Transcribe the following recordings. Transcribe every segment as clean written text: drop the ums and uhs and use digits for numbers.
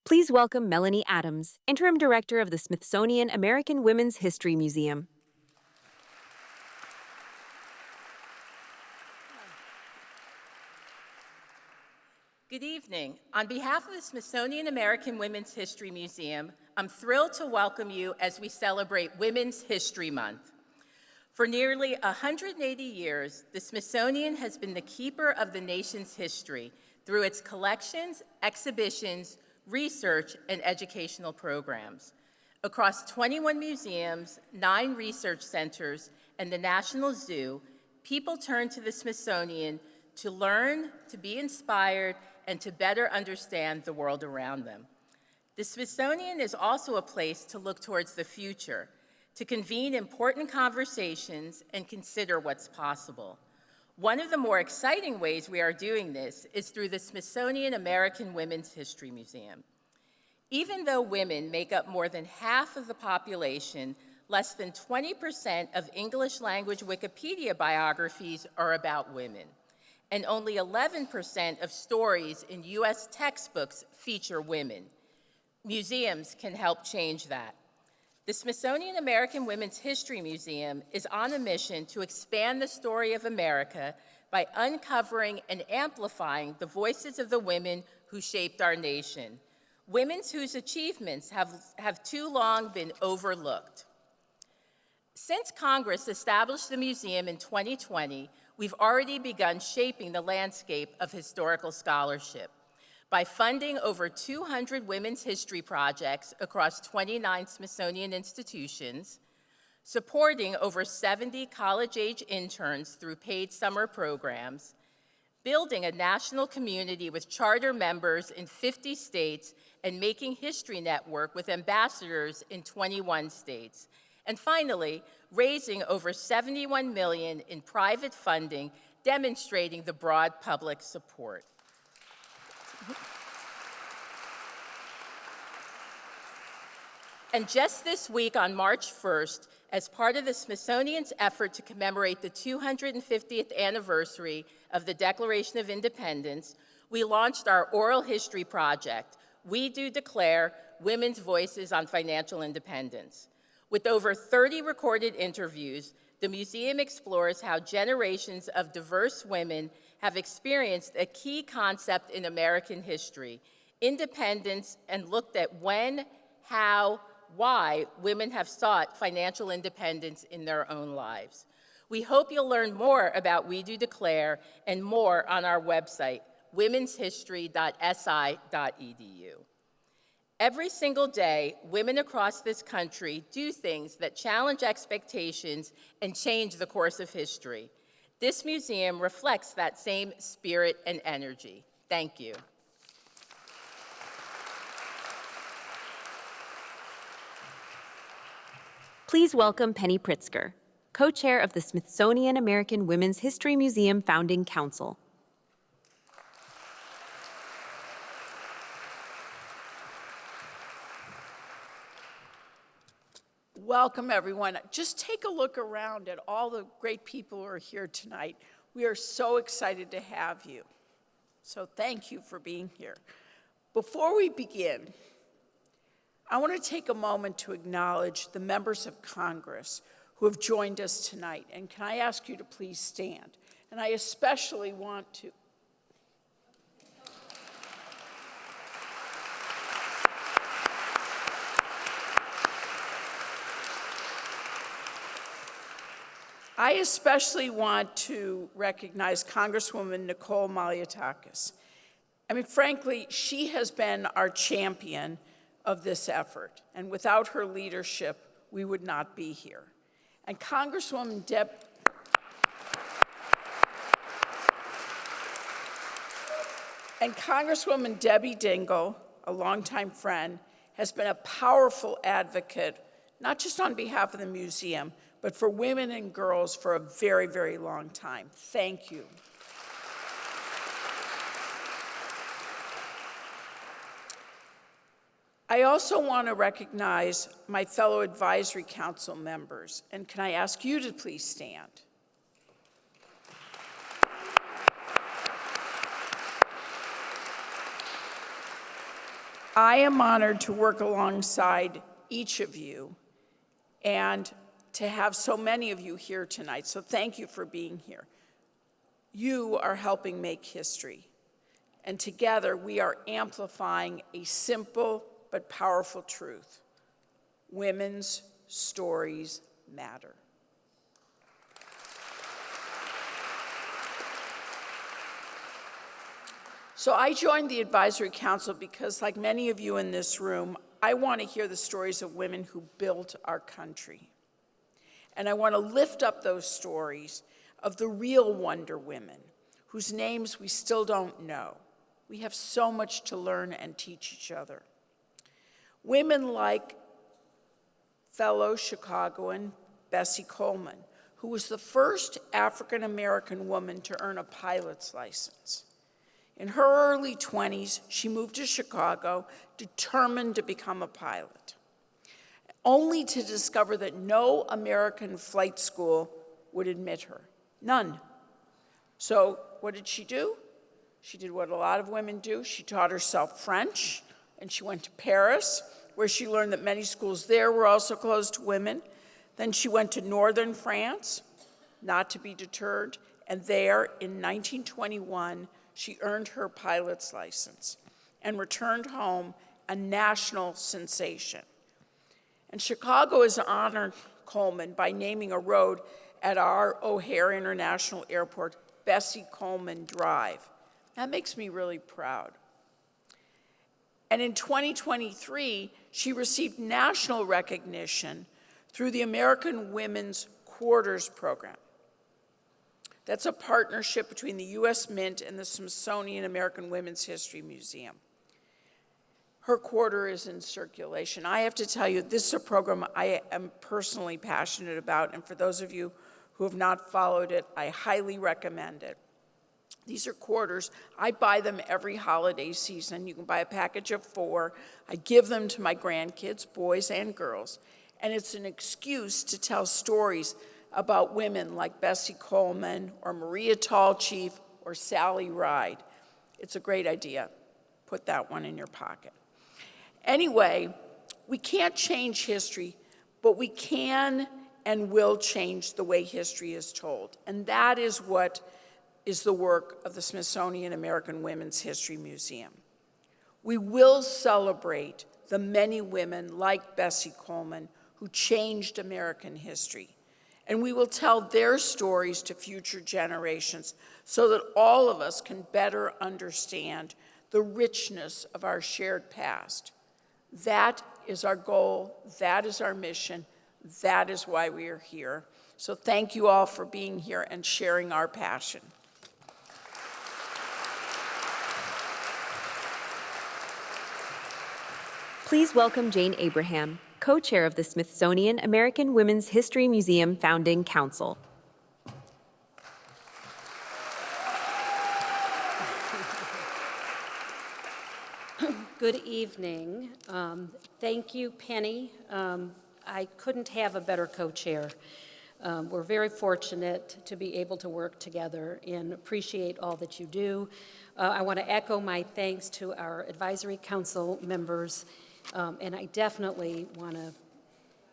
Please welcome Melanie Adams, Interim Director of the Smithsonian American Women's History Museum. Good evening. On behalf of the Smithsonian American Women's History Museum, I'm thrilled to welcome you as we celebrate Women's History Month. For nearly 180 years, the Smithsonian has been the keeper of the nation's history through its collections, exhibitions, research, and educational programs. Across 21 museums, 9 research centers, and the National Zoo, people turn to the Smithsonian to learn, to be inspired, and to better understand the world around them. The Smithsonian is also a place to look towards the future, to convene important conversations and consider what's possible. One of the more exciting ways we are doing this is through the Smithsonian American Women's History Museum. Even though women make up more than half of the population, less than 20% of English language Wikipedia biographies are about women, and only 11% of stories in US textbooks feature women. Museums can help change that. The Smithsonian American Women's History Museum is on a mission to expand the story of America by uncovering and amplifying the voices of the women who shaped our nation, women whose achievements have too long been overlooked. Since Congress established the museum in 2020, we've already begun shaping the landscape of historical scholarship by funding over 200 women's history projects across 29 Smithsonian institutions, supporting over 70 college-age interns through paid summer programs, building a national community with charter members in 50 states, and making history network with ambassadors in 21 states. And finally, raising over $71 million in private funding, demonstrating the broad public support. And just this week on March 1st, as part of the Smithsonian's effort to commemorate the 250th anniversary of the Declaration of Independence, we launched our oral history project, We Do Declare: Women's Voices on Financial Independence. With over 30 recorded interviews, the museum explores how generations of diverse women have experienced a key concept in American history, independence, and looked at when, how, why women have sought financial independence in their own lives. We hope you'll learn more about We Do Declare and more on our website, womenshistory.si.edu. Every single day, women across this country do things that challenge expectations and change the course of history. This museum reflects that same spirit and energy. Thank you. Please welcome Penny Pritzker, co-chair of the Smithsonian American Women's History Museum Founding Council. Welcome, everyone. Just take a look around at all the great people who are here tonight. We are so excited to have you. So thank you for being here. Before we begin, I want to take a moment to acknowledge the members of Congress who have joined us tonight. And can I ask you to please stand? And I especially want to recognize Congresswoman Nicole Malliotakis. I mean, frankly, she has been our champion of this effort, and without her leadership, we would not be here. And Congresswoman Debbie Dingell, a longtime friend, has been a powerful advocate, not just on behalf of the museum, but for women and girls for a very, very long time. Thank you. I also want to recognize my fellow advisory council members, and can I ask you to please stand? I am honored to work alongside each of you and to have so many of you here tonight. So thank you for being here. You are helping make history. And together we are amplifying a simple but powerful truth. Women's stories matter. So I joined the Advisory Council because, like many of you in this room, I want to hear the stories of women who built our country. And I want to lift up those stories of the real Wonder Women, whose names we still don't know. We have so much to learn and teach each other. Women like fellow Chicagoan Bessie Coleman, who was the first African-American woman to earn a pilot's license. In her early 20s, she moved to Chicago, determined to become a pilot, only to discover that no American flight school would admit her. None. So what did she do? She did what a lot of women do. She taught herself French, and she went to Paris, where she learned that many schools there were also closed to women. Then she went to northern France, not to be deterred, and there, in 1921, she earned her pilot's license and returned home a national sensation. And Chicago has honored Coleman by naming a road at our O'Hare International Airport, Bessie Coleman Drive. That makes me really proud. And in 2023, she received national recognition through the American Women's Quarters Program. That's a partnership between the U.S. Mint and the Smithsonian American Women's History Museum. Her quarter is in circulation. I have to tell you, this is a program I am personally passionate about, and for those of you who have not followed it, I highly recommend it. These are quarters. I buy them every holiday season. You can buy a package of 4. I give them to my grandkids, boys and girls, and it's an excuse to tell stories about women like Bessie Coleman or Maria Tallchief or Sally Ride. It's a great idea. Put that one in your pocket. Anyway, we can't change history, but we can and will change the way history is told. And that is what is the work of the Smithsonian American Women's History Museum. We will celebrate the many women like Bessie Coleman who changed American history. And we will tell their stories to future generations so that all of us can better understand the richness of our shared past. That is our goal, that is our mission, that is why we are here. So thank you all for being here and sharing our passion. Please welcome Jane Abraham, co-chair of the Smithsonian American Women's History Museum Founding Council. Good evening. Thank you, Penny. I couldn't have a better co-chair. We're very fortunate to be able to work together and appreciate all that you do. I want to echo my thanks to our advisory council members, and I definitely want to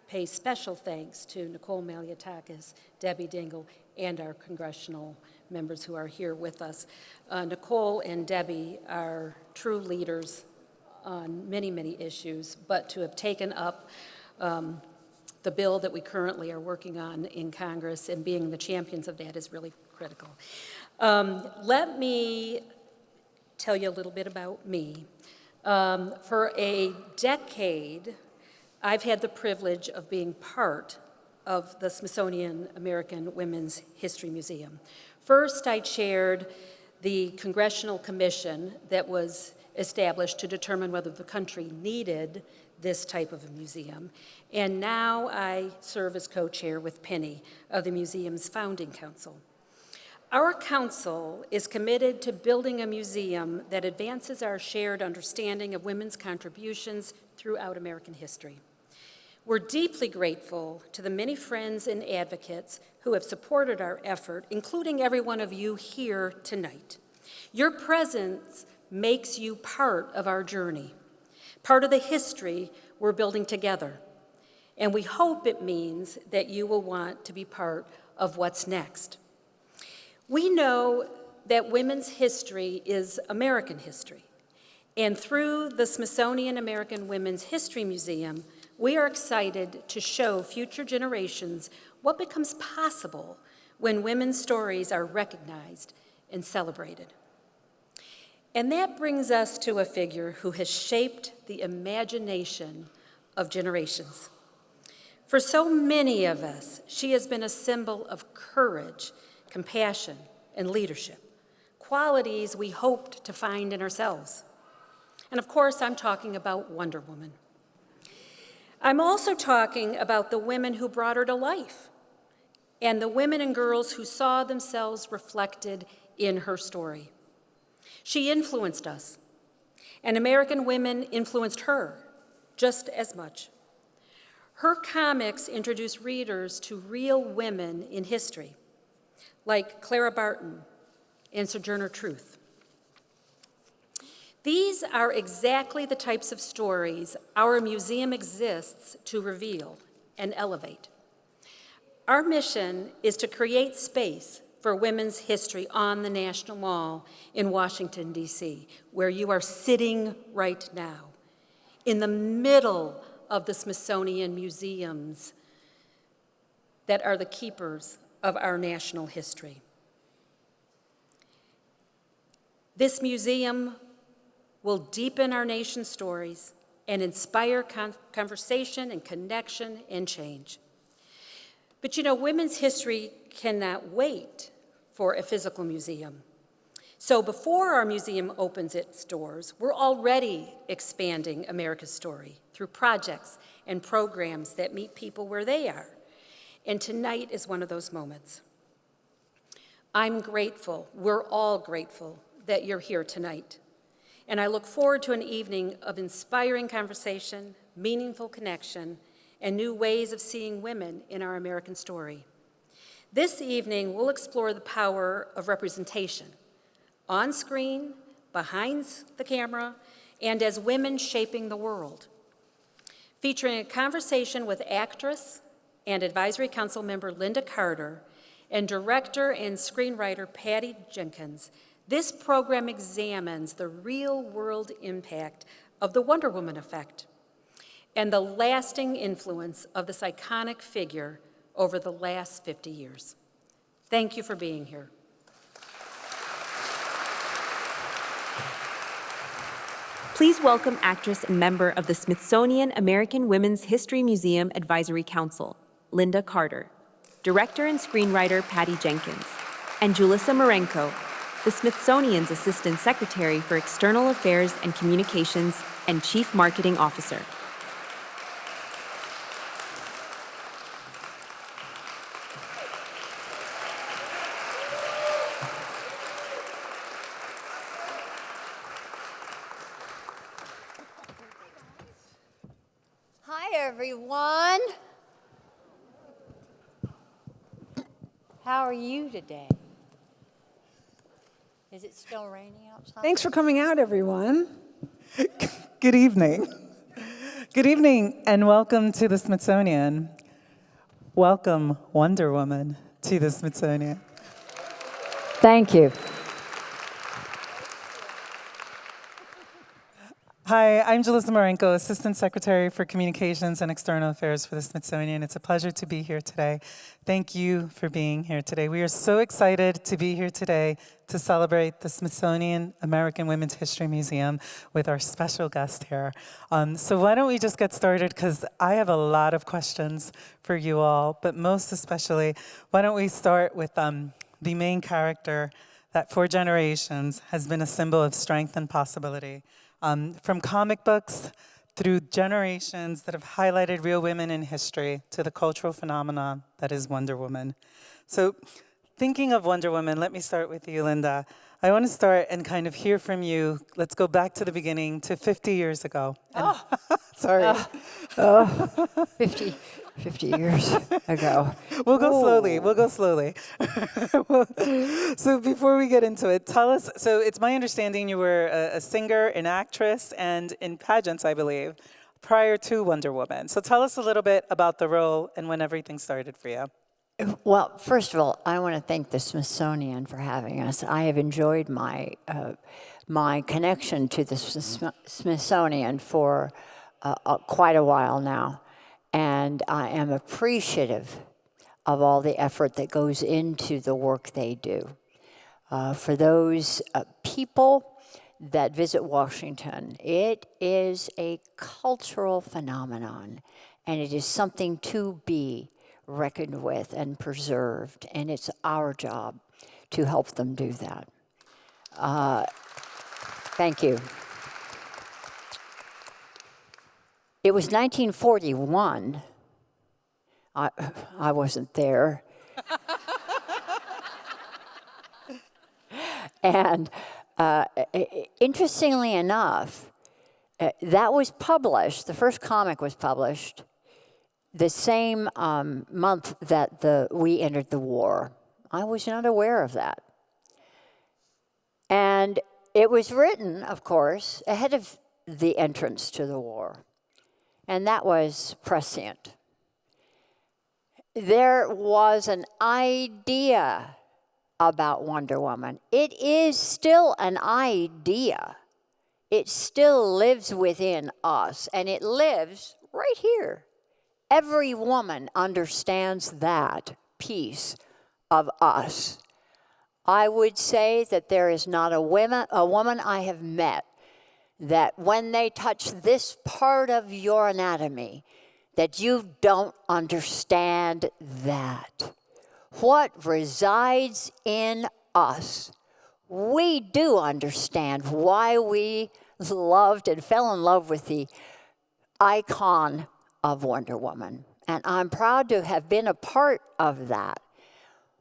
pay special thanks to Nicole Maliatakis, Debbie Dingle, and our congressional members who are here with us. Nicole and Debbie are true leaders on many, many issues, but to have taken up the bill that we currently are working on in Congress and being the champions of that is really critical. Let me tell you a little bit about me. For a decade, I've had the privilege of being part of the Smithsonian American Women's History Museum. First, I chaired the congressional commission that was established to determine whether the country needed this type of a museum. And now I serve as co-chair with Penny of the museum's founding council. Our council is committed to building a museum that advances our shared understanding of women's contributions throughout American history. We're deeply grateful to the many friends and advocates who have supported our effort, including every one of you here tonight. Your presence makes you part of our journey. part of the history we're building together. And we hope it means that you will want to be part of what's next. We know that women's history is American history. And through the Smithsonian American Women's History Museum, we are excited to show future generations what becomes possible when women's stories are recognized and celebrated. And that brings us to a figure who has shaped the imagination of generations. For so many of us, she has been a symbol of courage, compassion, and leadership, qualities we hoped to find in ourselves. And of course, I'm talking about Wonder Woman. I'm also talking about the women who brought her to life, and the women and girls who saw themselves reflected in her story. She influenced us, and American women influenced her just as much. Her comics introduced readers to real women in history, like Clara Barton and Sojourner Truth. These are exactly the types of stories our museum exists to reveal and elevate. Our mission is to create space for women's history on the National Mall in Washington, D.C., where you are sitting right now, in the middle of the Smithsonian museums that are the keepers of our national history. This museum will deepen our nation's stories and inspire conversation and connection and change. But you know, women's history cannot wait for a physical museum. So before our museum opens its doors, we're already expanding America's story through projects and programs that meet people where they are. And tonight is one of those moments. I'm grateful, we're all grateful that you're here tonight. And I look forward to an evening of inspiring conversation, meaningful connection, and new ways of seeing women in our American story. This evening, we'll explore the power of representation, on screen, behind the camera, and as women shaping the world. Featuring a conversation with actress and Advisory Council member Lynda Carter and director and screenwriter Patty Jenkins, this program examines the real-world impact of the Wonder Woman effect and the lasting influence of this iconic figure over the last 50 years. Thank you for being here. Please welcome actress and member of the Smithsonian American Women's History Museum Advisory Council, Lynda Carter, director and screenwriter Patty Jenkins, and Julissa Marenko, the Smithsonian's Assistant Secretary for External Affairs and Communications and Chief Marketing Officer. Hi, everyone. How are you today? Is it still raining outside? Thanks for coming out, everyone. Good evening. Good evening, and welcome to the Smithsonian. Welcome, Wonder Woman, to the Smithsonian. Thank you. Hi, I'm Julissa Marenko, Assistant Secretary for Communications and External Affairs for the Smithsonian. It's a pleasure to be here today. Thank you for being here today. We are so excited to be here today to celebrate the Smithsonian American Women's History Museum with our special guest here. So why don't we just get started, because I have a lot of questions for you all, but most especially, why don't we start with the main character that for generations has been a symbol of strength and possibility. From comic books through generations that have highlighted real women in history to the cultural phenomenon that is Wonder Woman. So thinking of Wonder Woman, let me start with you, Lynda. I want to start and kind of hear from you. Let's go back to the beginning, to 50 years ago. And sorry. 50. 50 years ago. We'll go slowly. Ooh. We'll go slowly. Well, so before we get into it, tell us. So it's my understanding you were a singer, an actress, and in pageants, I believe, prior to Wonder Woman. So tell us a little bit about the role and when everything started for you. Well, first of all, I want to thank the Smithsonian for having us. I have enjoyed my connection to the Smithsonian for quite a while now, and I am appreciative of all the effort that goes into the work they do. For those people that visit Washington, it is a cultural phenomenon, and it is something to be reckoned with and preserved, and it's our job to help them do that. Thank you. It was 1941. I wasn't there. And interestingly enough, that was published, the first comic was published the same month that we entered the war. I was not aware of that. And it was written, of course, ahead of the entrance to the war. And that was prescient. There was an idea about Wonder Woman. It is still an idea. It still lives within us, and it lives right here. Every woman understands that piece of us. I would say that there is not a woman I have met that when they touch this part of your anatomy, that you don't understand that. What resides in us, we do understand why we loved and fell in love with the icon of Wonder Woman. And I'm proud to have been a part of that.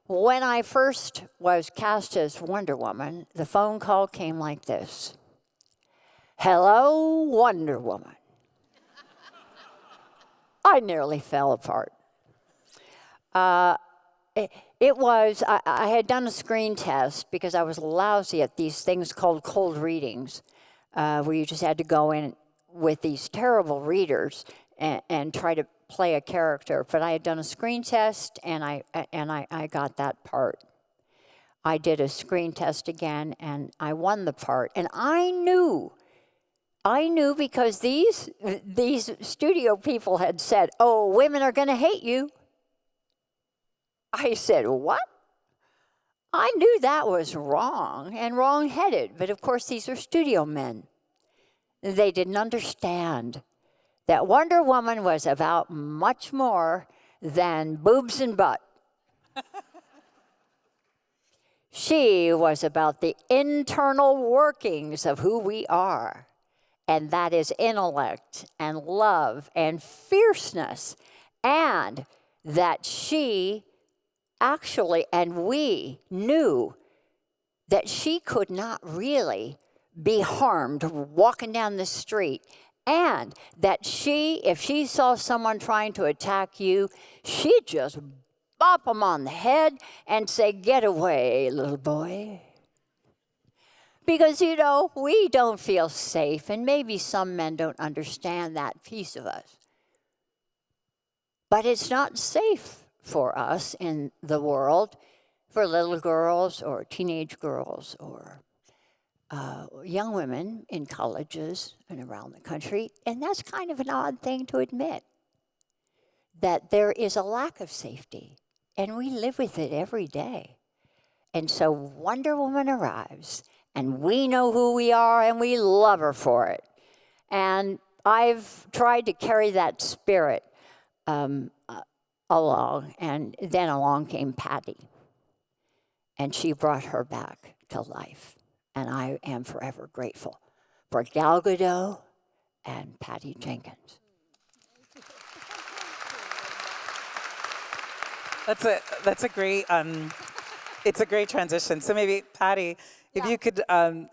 When I first was cast as Wonder Woman, the phone call came like this. Hello, Wonder Woman. I nearly fell apart. It was, I had done a screen test because I was lousy at these things called cold readings, where you just had to go in with these terrible readers and try to play a character. But I had done a screen test, and I got that part. I did a screen test again, and I won the part. And I knew because these studio people had said, oh, women are going to hate you. I said, what? I knew that was wrong and wrong-headed, but of course these are studio men. They didn't understand that Wonder Woman was about much more than boobs and butt. She was about the internal workings of who we are, and that is intellect and love and fierceness, and that she actually, and we knew that she could not really be harmed walking down the street, and that if she saw someone trying to attack you, she'd just bop them on the head and say, get away, little boy. Because, we don't feel safe, and maybe some men don't understand that piece of us. But it's not safe for us in the world, for little girls or teenage girls or young women in colleges and around the country. And that's kind of an odd thing to admit, that there is a lack of safety, and we live with it every day. And so Wonder Woman arrives, and we know who we are, and we love her for it. And I've tried to carry that spirit along, and then along came Patty, and she brought her back to life, and I am forever grateful for Gal Gadot and Patty Jenkins. That's a great it's a great transition. So maybe Patty, if you could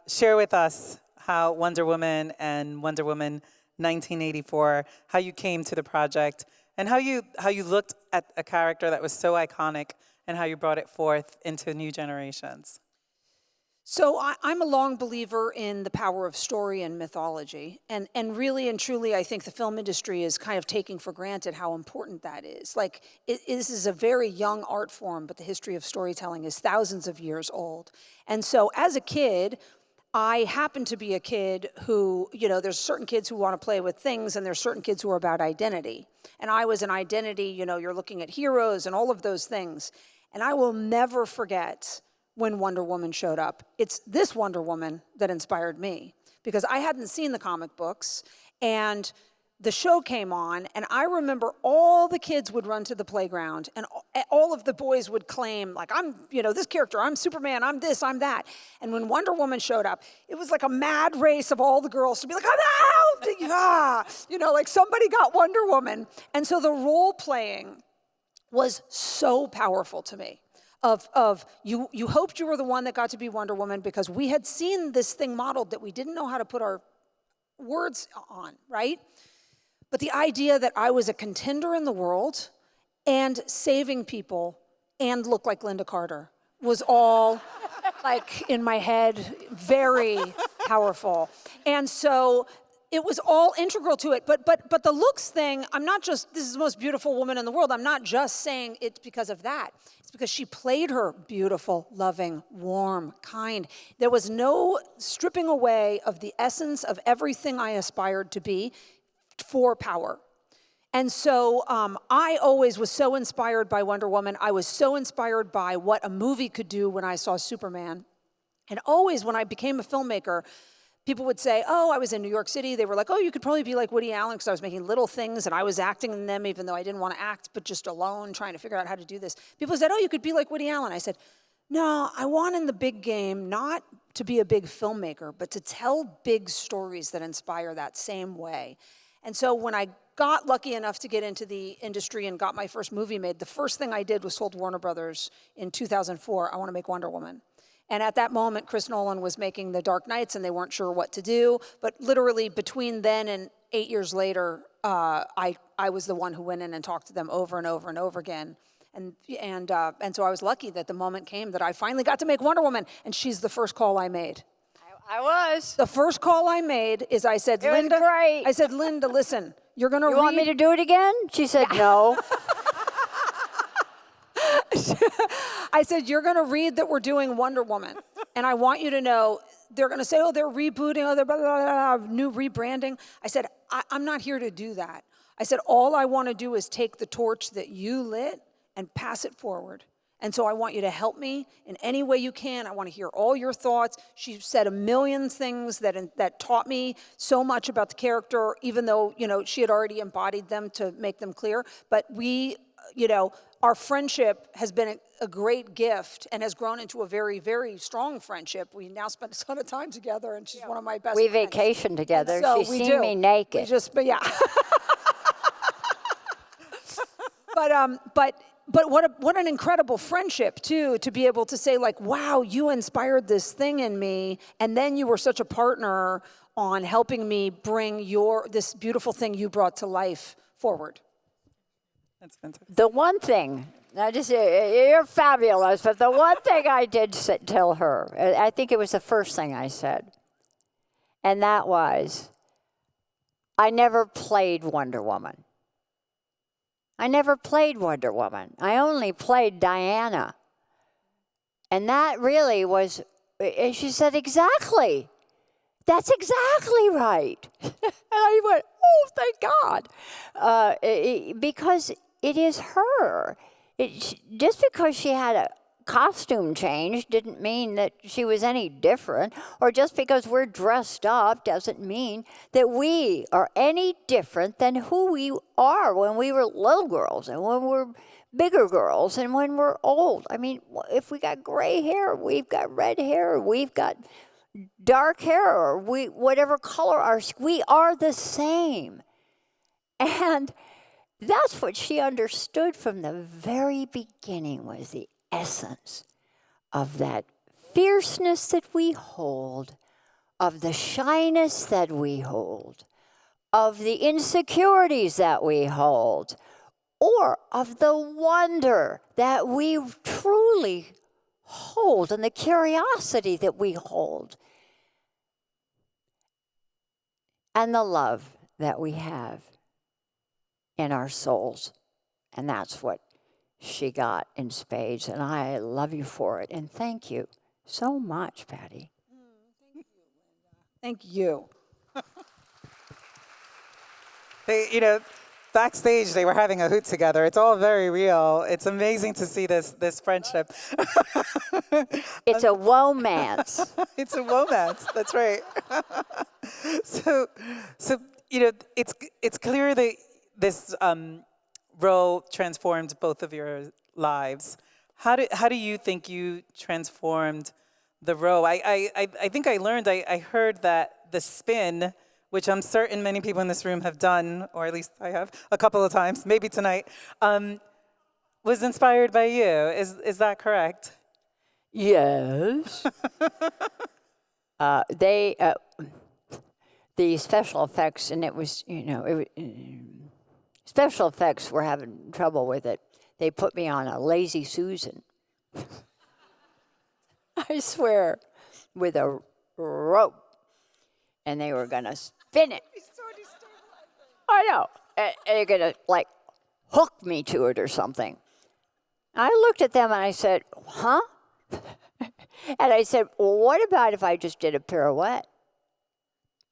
share with us how Wonder Woman and Wonder Woman 1984, how you came to the project, and how you looked at a character that was so iconic and how you brought it forth into new generations. So I'm a long believer in the power of story and mythology. And really and truly, I think the film industry is kind of taking for granted how important that is. Like, this is a very young art form, but the history of storytelling is thousands of years old. And so as a kid, I happen to be a kid who, there's certain kids who want to play with things, and there's certain kids who are about identity. And I was an identity, you're looking at heroes and all of those things. And I will never forget when Wonder Woman showed up. It's this Wonder Woman that inspired me, because I hadn't seen the comic books, and the show came on, and I remember all the kids would run to the playground, and all of the boys would claim, like, I'm, this character, I'm Superman, I'm this, I'm that. And when Wonder Woman showed up, it was like a mad race of all the girls to be like, I'm out! Like somebody got Wonder Woman. And so the role playing was so powerful to me. Of you hoped you were the one that got to be Wonder Woman, because we had seen this thing modeled that we didn't know how to put our words on, right? But the idea that I was a contender in the world and saving people and look like Lynda Carter was all like in my head, very powerful. And so it was all integral to it. But the looks thing, I'm not just, this is the most beautiful woman in the world. I'm not just saying it's because of that. It's because she played her beautiful, loving, warm, kind. There was no stripping away of the essence of everything I aspired to be for power. And so I always was so inspired by Wonder Woman. I was so inspired by what a movie could do when I saw Superman. And always when I became a filmmaker, people would say, oh, I was in New York City. They were like, oh, you could probably be like Woody Allen, because I was making little things and I was acting in them even though I didn't want to act, but just alone trying to figure out how to do this. People said, oh, you could be like Woody Allen. I said, no, I want in the big game not to be a big filmmaker, but to tell big stories that inspire that same way. And so when I got lucky enough to get into the industry and got my first movie made, the first thing I did was told Warner Brothers in 2004, I want to make Wonder Woman. And at that moment, Chris Nolan was making The Dark Knights, and they weren't sure what to do. But literally between then and 8 years later, I was the one who went in and talked to them over and over and over again. And so I was lucky that the moment came that I finally got to make Wonder Woman, and she's the first call I made. I was. The first call I made is I said, It was Lynda, great. I said, Lynda, listen, you're going to read. You want me to do it again? She said, no. I said, you're going to read that we're doing Wonder Woman. And I want you to know, they're going to say, oh, they're rebooting, oh, they're blah, blah, blah, blah, new rebranding. I said, I'm not here to do that. I said, all I want to do is take the torch that you lit and pass it forward. And so I want you to help me in any way you can. I want to hear all your thoughts. She said a million things that taught me so much about the character, even though, she had already embodied them to make them clear. But we, our friendship has been a great gift and has grown into a very, very strong friendship. We now spend a ton of time together, and she's one of my best friends. We vacation together. So She's seen me naked. But what an incredible friendship, too, to be able to say, like, wow, you inspired this thing in me, and then you were such a partner on helping me bring this beautiful thing you brought to life forward. That's fantastic. The one thing, you're fabulous, but the one thing I did tell her, I think it was the first thing I said, and that was, I never played Wonder Woman. I never played Wonder Woman. I only played Diana. And that really was, and she said, exactly. That's exactly right. And I went, oh, thank God. Because it is her. Just because she had a costume change didn't mean that she was any different, or just because we're dressed up doesn't mean that we are any different than who we are when we were little girls and when we're bigger girls and when we're old. I mean, if we got gray hair, we've got red hair, we've got dark hair, or whatever color we are the same. And that's what she understood from the very beginning, was the essence of that fierceness that we hold, of the shyness that we hold, of the insecurities that we hold, or of the wonder that we truly hold and the curiosity that we hold and the love that we have in our souls. And that's what she got in spades, and I love you for it. And thank you so much, Patty. Thank you. Backstage they were having a hoot together. It's all very real. It's amazing to see this friendship. It's a romance. It's a romance. That's right. So it's clear that this role transformed both of your lives. How do you think you transformed the role? I think I learned. I heard that the spin, which I'm certain many people in this room have done, or at least I have a couple of times, maybe tonight, was inspired by you. Is that correct? Yes. The special effects, and it was, special effects were having trouble with it. They put me on a Lazy Susan. I swear, with a rope. And they were going to spin it. I know. And they're going to, hook me to it or something. I looked at them and I said, huh? And I said, well, what about if I just did a pirouette?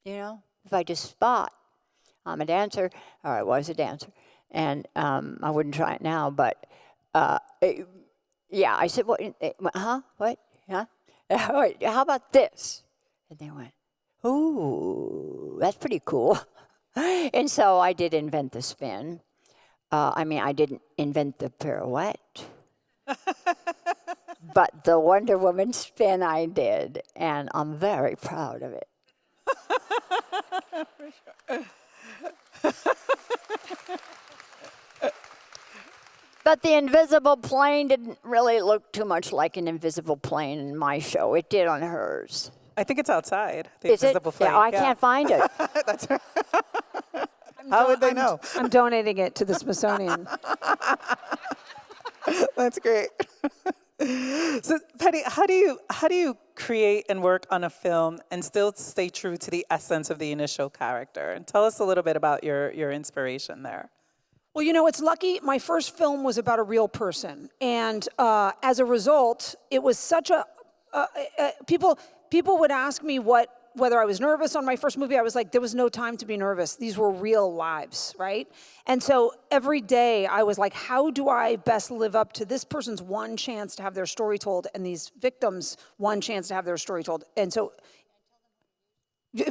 If I just spot. I'm a dancer, or I was a dancer. And I wouldn't try it now, but yeah, I said, what? Huh? What? Huh? How about this? And they went, ooh, that's pretty cool. And so I did invent the spin. I didn't invent the pirouette. But the Wonder Woman spin I did, and I'm very proud of it. But the invisible plane didn't really look too much like an invisible plane in my show. It did on hers. I think it's outside. The Is it? invisible plane. Yeah, I can't find it. That's right. How would they know? I'm donating it to the Smithsonian. That's great. So, Patty, how do you create and work on a film and still stay true to the essence of the initial character? And tell us a little bit about your inspiration there. Well, it's lucky. My first film was about a real person, and as a result, it was such a people would ask me whether I was nervous on my first movie. I was like, there was no time to be nervous. These were real lives, right? And so every day I was like, how do I best live up to this person's one chance to have their story told and these victims' one chance to have their story told? And so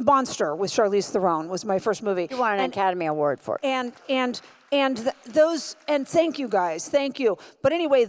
Monster with Charlize Theron was my first movie. You won an Academy Award for it. And thank you guys, thank you. But anyway,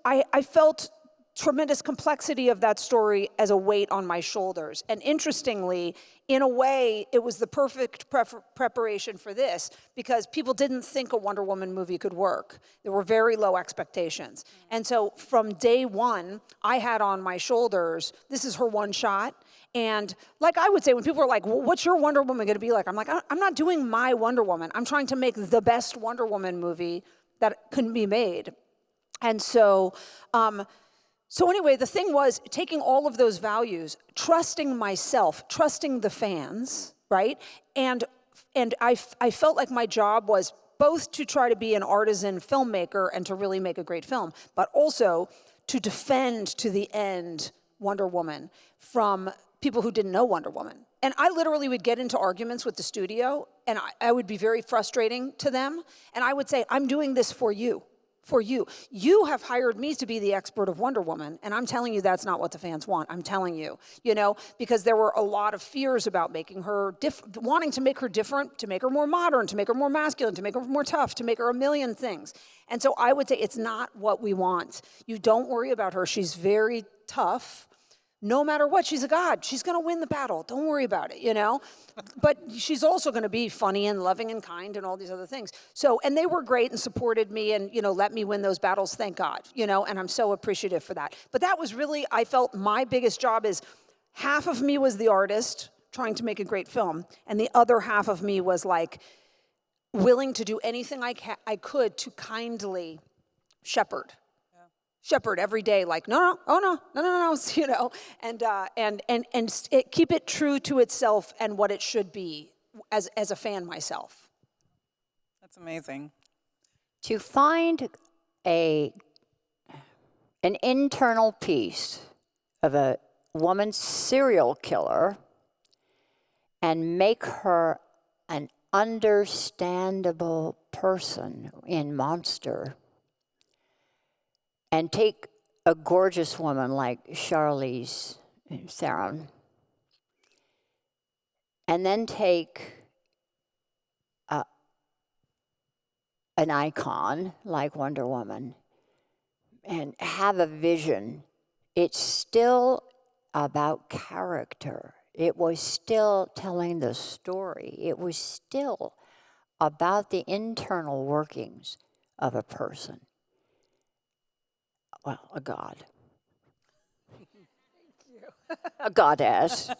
I felt tremendous complexity of that story as a weight on my shoulders. And interestingly, in a way, it was the perfect preparation for this because people didn't think a Wonder Woman movie could work. There were very low expectations. And so from day one, I had on my shoulders, this is her one shot. And like I would say, when people are like, well, what's your Wonder Woman going to be like? I'm like, I'm not doing my Wonder Woman. I'm trying to make the best Wonder Woman movie that can be made. And so, anyway, the thing was taking all of those values, trusting myself, trusting the fans, right? And I felt like my job was both to try to be an artisan filmmaker and to really make a great film, but also to defend to the end Wonder Woman from people who didn't know Wonder Woman. And I literally would get into arguments with the studio, and I would be very frustrating to them. And I would say, I'm doing this for you. For you. You have hired me to be the expert of Wonder Woman, and I'm telling you that's not what the fans want. I'm telling you, because there were a lot of fears about making her wanting to make her different, to make her more modern, to make her more masculine, to make her more tough, to make her a million things. And so I would say it's not what we want. You don't worry about her. She's very tough. No matter what, she's a god. She's going to win the battle. Don't worry about it, But she's also going to be funny and loving and kind and all these other things. So, and they were great and supported me and, let me win those battles, thank God, and I'm so appreciative for that. But that was really, I felt my biggest job is half of me was the artist trying to make a great film, and the other half of me was like, willing to do anything I could to kindly shepherd. Shepherd every day, like, no, oh no, you know, and keep it true to itself and what it should be as a fan myself. That's amazing. To find an internal piece of a woman's serial killer and make her an understandable person in Monster, and take a gorgeous woman like Charlize Theron, and then take an icon like Wonder Woman and have a vision. It's still about character. It was still telling the story. It was still about the internal workings of a person. Well, a god. Thank you. A goddess.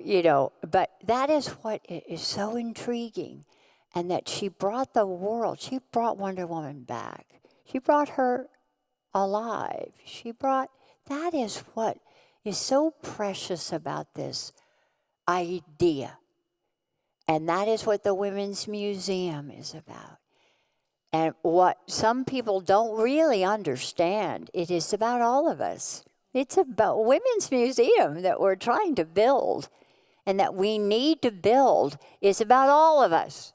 You know, but that is what is so intriguing. And that she brought the world, she brought Wonder Woman back. She brought her alive. That is what is so precious about this idea. And that is what the Women's Museum is about. And what some people don't really understand, it is about all of us. It's about Women's Museum that we're trying to build and that we need to build is about all of us.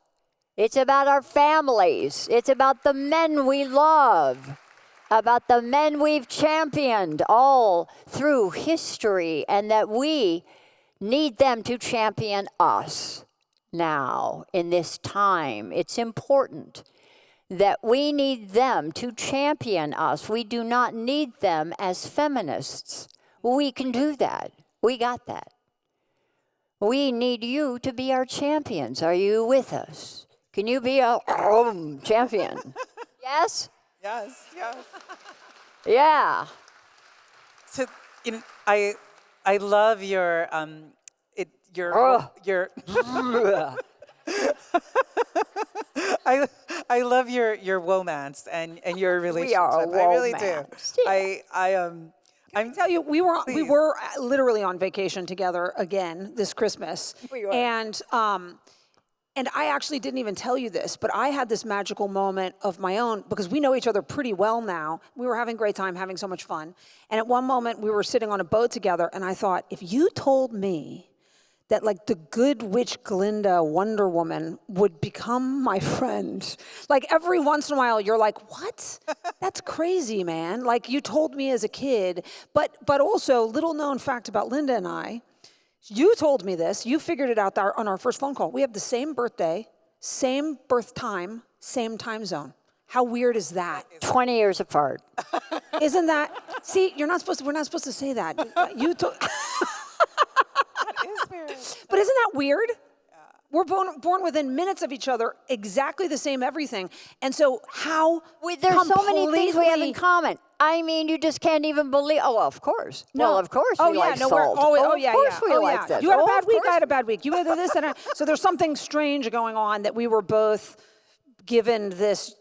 It's about our families. It's about the men we love, about the men we've championed all through history, and that we need them to champion us now in this time. It's important that we need them to champion us. We do not need them as feminists. We can do that. We got that. We need you to be our champions. Are you with us? Can you be a champion? Yes? Yes, yes. Yeah. So, I love your I love your romance and your relationship. We are I really do. romanced. Yeah. I tell you, we were literally on vacation together again this Christmas, We were. And I actually didn't even tell you this, but I had this magical moment of my own because we know each other pretty well now. We were having a great time, having so much fun. And at one moment, we were sitting on a boat together, and I thought, if you told me that like the good witch Glinda Wonder Woman would become my friend, like every once in a while, you're like, what? That's crazy, man. Like you told me as a kid, but also little known fact about Lynda and I, you told me this. You figured it out there on our first phone call. We have the same birthday, same birth time, same time zone. How weird is that? 20 years apart. Isn't that? See, we're not supposed to say that. That is weird. But isn't that weird? We're born within minutes of each other, exactly the same everything. And so how There's so many things we have in common. I mean, you just can't even believe. Oh, well, of course. No. Well, of course Oh we yeah, like no, salt. we're Of course we like this. You had a bad of week, course. I had a bad week. You had this and so there's something strange going on that we were both given this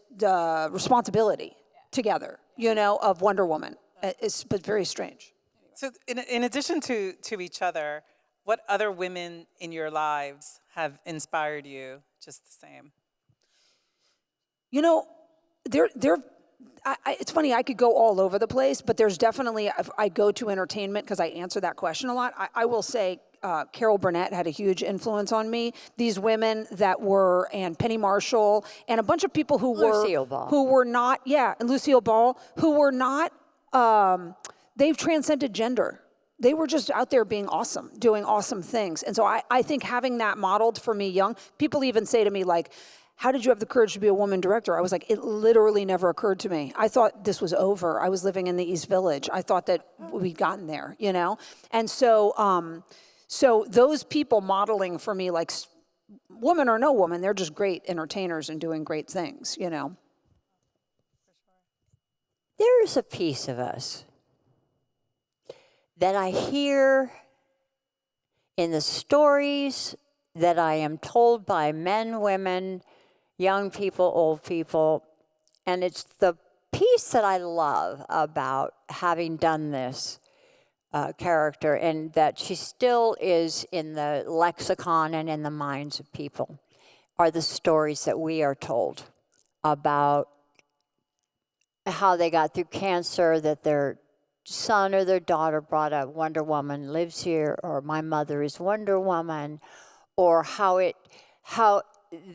responsibility together, of Wonder Woman. But very strange. So in addition to each other, what other women in your lives have inspired you just the same? It's funny, I could go all over the place, but there's definitely, I go to entertainment because I answer that question a lot. I will say Carol Burnett had a huge influence on me. These women that were, and Penny Marshall, and a bunch of people who Lucille Ball. were not, and Lucille Ball, who were not, they've transcended gender. They were just out there being awesome, doing awesome things. And so I think having that modeled for me young, people even say to me like, how did you have the courage to be a woman director? I was like, it literally never occurred to me. I thought this was over. I was living in the East Village. I thought that we'd gotten there, And so, so those people modeling for me, like woman or no woman, they're just great entertainers and doing great things, There's a piece of us that I hear in the stories that I am told by men, women, young people, old people, and it's the piece that I love about having done this character, and that she still is in the lexicon and in the minds of people, are the stories that we are told about how they got through cancer, that their son or their daughter brought a Wonder Woman, lives here, or my mother is Wonder Woman, or how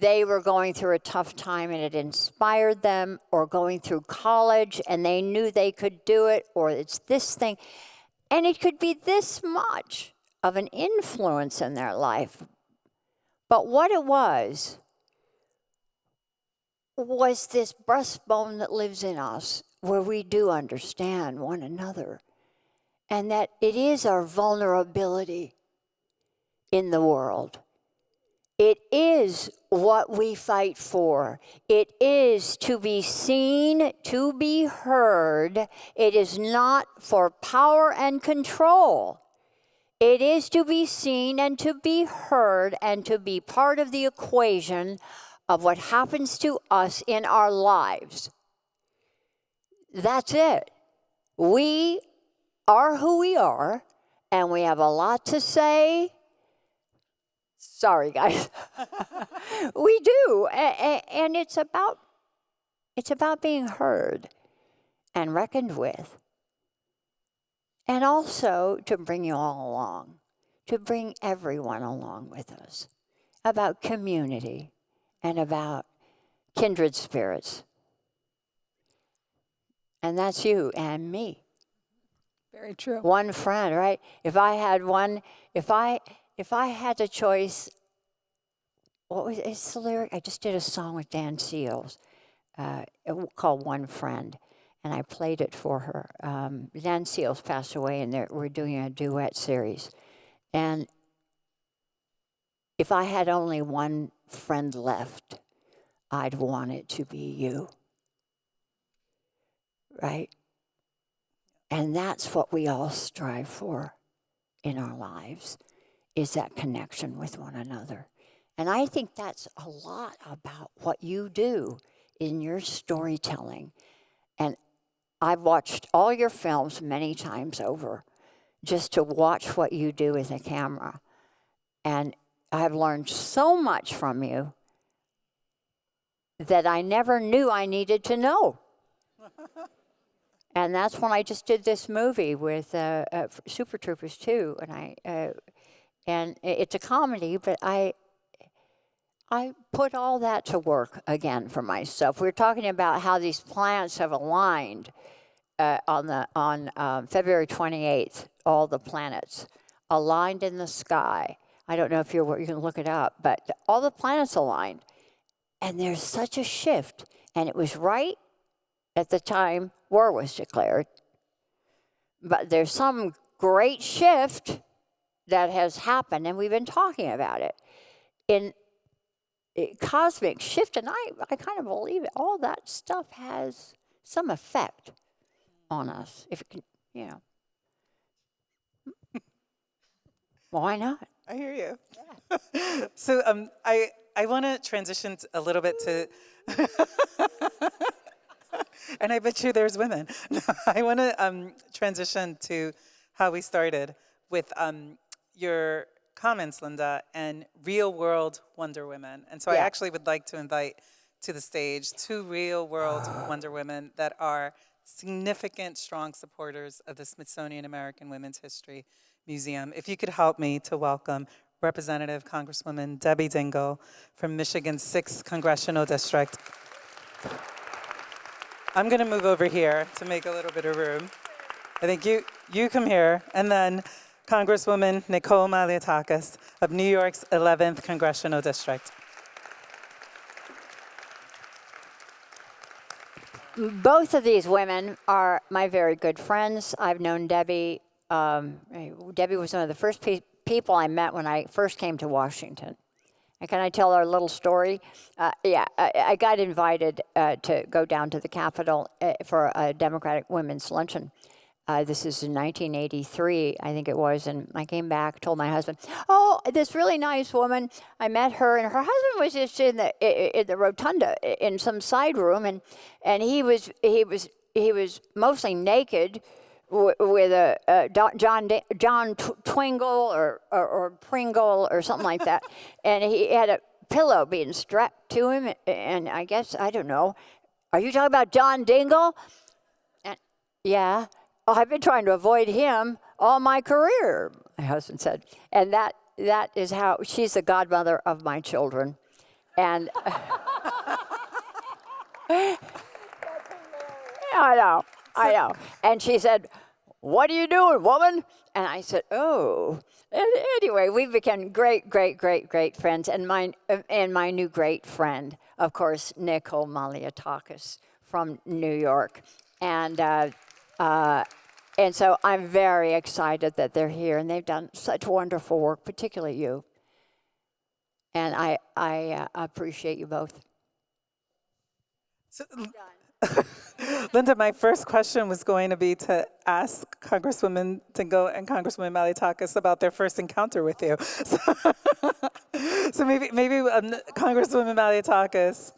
they were going through a tough time and it inspired them, or going through college and they knew they could do it, or it's this thing. And it could be this much of an influence in their life. But what it was this breastbone that lives in us, where we do understand one another, and that it is our vulnerability in the world. It is what we fight for. It is to be seen, to be heard. It is not for power and control. It is to be seen and to be heard and to be part of the equation of what happens to us in our lives. That's it. We are who we are, and we have a lot to say. Sorry, guys. We do, and it's about being heard and reckoned with, and also to bring you all along, to bring everyone along with us, about community and about kindred spirits. And that's you and me. Very true. One friend, right? If I had a choice, what was it's the lyric? I just did a song with Dan Seals called One Friend, and I played it for her. Dan Seals passed away, and we're doing a duet series. And if I had only one friend left, I'd want it to be you. Right? And that's what we all strive for in our lives, is that connection with one another. And I think that's a lot about what you do in your storytelling. And I've watched all your films many times over, just to watch what you do with a camera. And I've learned so much from you that I never knew I needed to know. And that's when I just did this movie with Super Troopers 2, and it's a comedy, but I put all that to work again for myself. We were talking about how these planets have aligned on February 28th. All the planets aligned in the sky. I don't know if you can look it up, but all the planets aligned, and there's such a shift. And it was right at the time war was declared. But there's some great shift that has happened, and we've been talking about it. In cosmic shift, and I kind of believe it, all that stuff has some effect on us. If it can, Why not? I hear you. Yeah. So I want to transition a little bit to, and I bet you there's women. I want to transition to how we started with your comments, Lynda, and real world Wonder Women. And so I actually would like to invite to the stage two real world Wonder Women that are significant, strong supporters of the Smithsonian American Women's History Museum. If you could help me to welcome Representative Congresswoman Debbie Dingell from Michigan's 6th Congressional District. I'm going to move over here to make a little bit of room. I think you come here, and then Congresswoman Nicole Malliotakis of New York's 11th Congressional District. Both of these women are my very good friends. I've known Debbie. Debbie was one of the first people I met when I first came to Washington. And can I tell our little story? I got invited to go down to the Capitol for a Democratic Women's Luncheon This is in 1983, I think it was, and I came back, told my husband, "Oh, this really nice woman. I met her, and her husband was just in the rotunda in some side room, and he was mostly naked, with a John Twingle or Pringle or something like that, and he had a pillow being strapped to him, and I guess I don't know. Are you talking about John Dingle?" And, yeah. "Oh, I've been trying to avoid him all my career," my husband said. And that is how, she's the godmother of my children. And I know. And she said, "What are you doing, woman?" And I said, "Oh." And anyway, we became great friends. And my new great friend, of course, Nicole Maliatakis from New York. And so I'm very excited that they're here, and they've done such wonderful work, particularly you. And I appreciate you both. So, Lynda, my first question was going to be to ask Congresswoman Dingle and Congresswoman Maliatakis about their first encounter with you. So maybe Congresswoman Maliatakis.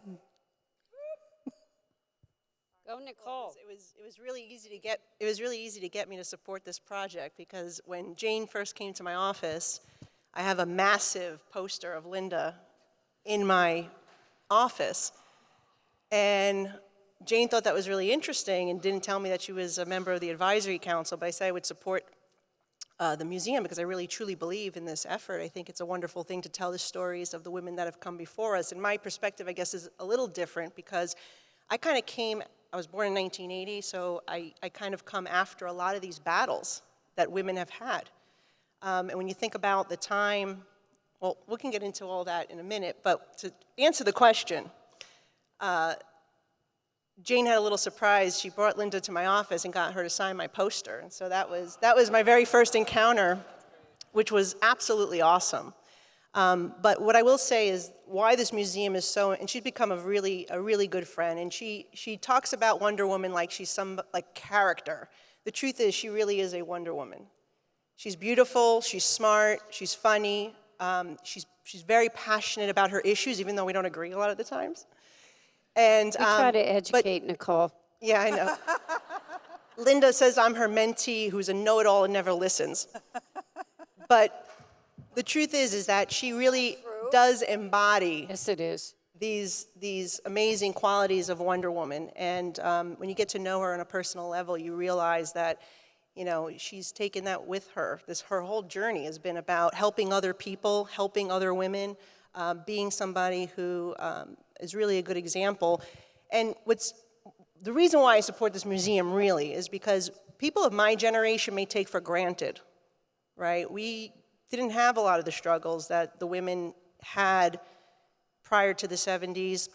Go, Nicole. It was really easy to get me to support this project, because when Jane first came to my office, I have a massive poster of Lynda in my office, and Jane thought that was really interesting and didn't tell me that she was a member of the advisory council, but I said I would support the museum because I really truly believe in this effort. I think it's a wonderful thing to tell the stories of the women that have come before us, and my perspective, I guess, is a little different because I was born in 1980, so I kind of come after a lot of these battles that women have had. And when you think about the time, well, we can get into all that in a minute, but to answer the question, Jane had a little surprise. She brought Lynda to my office and got her to sign my poster. And so that was my very first encounter, which was absolutely awesome. But what I will say is why this museum is so, and she's become a really good friend, and she talks about Wonder Woman like she's some character. The truth is she really is a Wonder Woman. She's beautiful, she's smart, she's funny, she's very passionate about her issues, even though we don't agree a lot of the times. And We try to educate Nicole. Yeah, I know. Lynda says I'm her mentee who's a know-it-all and never listens. But the truth is that she really does embody Yes, it is. these amazing qualities of Wonder Woman. And when you get to know her on a personal level, you realize that, you know, she's taken that with her. Her whole journey has been about helping other people, helping other women, being somebody who is really a good example. And the reason why I support this museum really is because people of my generation may take for granted, right? We didn't have a lot of the struggles that the women had prior to the 70s.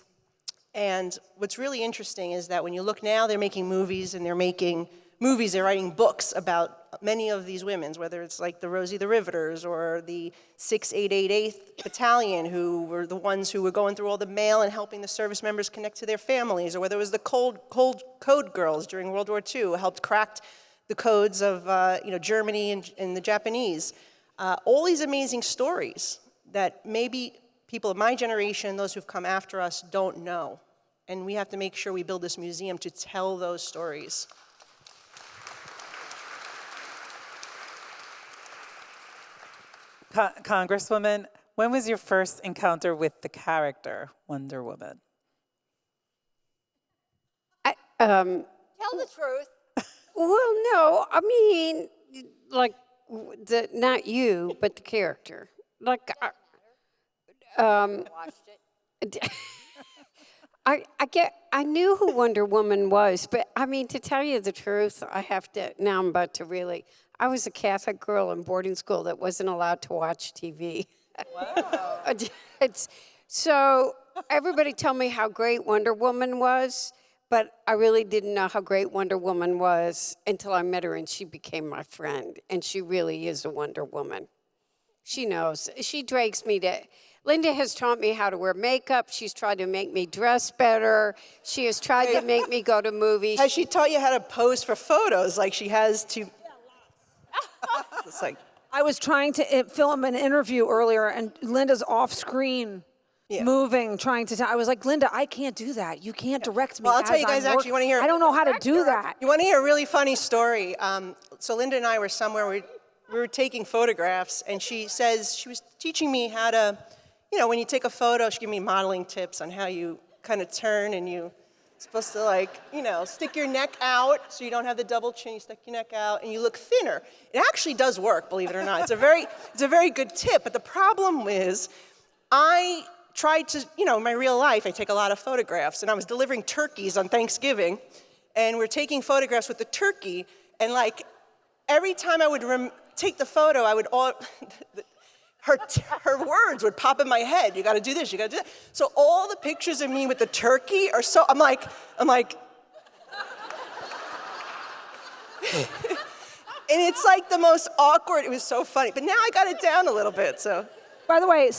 And what's really interesting is that when you look now, they're making movies, and they're writing books about many of these women, whether it's like the Rosie the Riveters or the 6888th Battalion, who were the ones who were going through all the mail and helping the service members connect to their families, or whether it was the code girls during World War II who helped crack the codes of Germany and the Japanese. All these amazing stories that maybe people of my generation, those who've come after us, don't know. And we have to make sure we build this museum to tell those stories. Congresswoman, when was your first encounter with the character Wonder Woman? Tell the truth. Well, no, I mean, like, not you, but the character. Like, Watched it. I knew who Wonder Woman was, but I mean, to tell you the truth, now I'm about to really, I was a Catholic girl in boarding school that wasn't allowed to watch TV. Wow. So everybody told me how great Wonder Woman was, but I really didn't know how great Wonder Woman was until I met her and she became my friend. And she really is a Wonder Woman. She knows. She drags me to, Lynda has taught me how to wear makeup. She's tried to make me dress better. She has tried to make me go to movies. Has she taught you how to pose for photos like she has to? It's like, I was trying to film an interview earlier, and Linda's off screen, moving, trying to. I was like, Lynda, I can't do that. You can't direct me. well, I'll tell as you guys I'm actually, you want to hear? I don't know how to do that. You want to hear a really funny story? So Lynda and I were somewhere, we were taking photographs, and she says, she was teaching me how to, you know, when you take a photo, she gave me modeling tips on how you kind of turn, and you're supposed to, like, you know, stick your neck out so you don't have the double chin, you stick your neck out, and you look thinner. It actually does work, believe it or not. It's a very good tip, but the problem is, I tried to, you know, in my real life, I take a lot of photographs, and I was delivering turkeys on Thanksgiving, and we're taking photographs with the turkey, and like, every time I would take the photo, I would her words would pop in my head. You gotta do this, you gotta do that. So all the pictures of me with the turkey are so, I'm like, and it's like the most awkward, it was so funny. But now I got it down a little bit, so. By the way,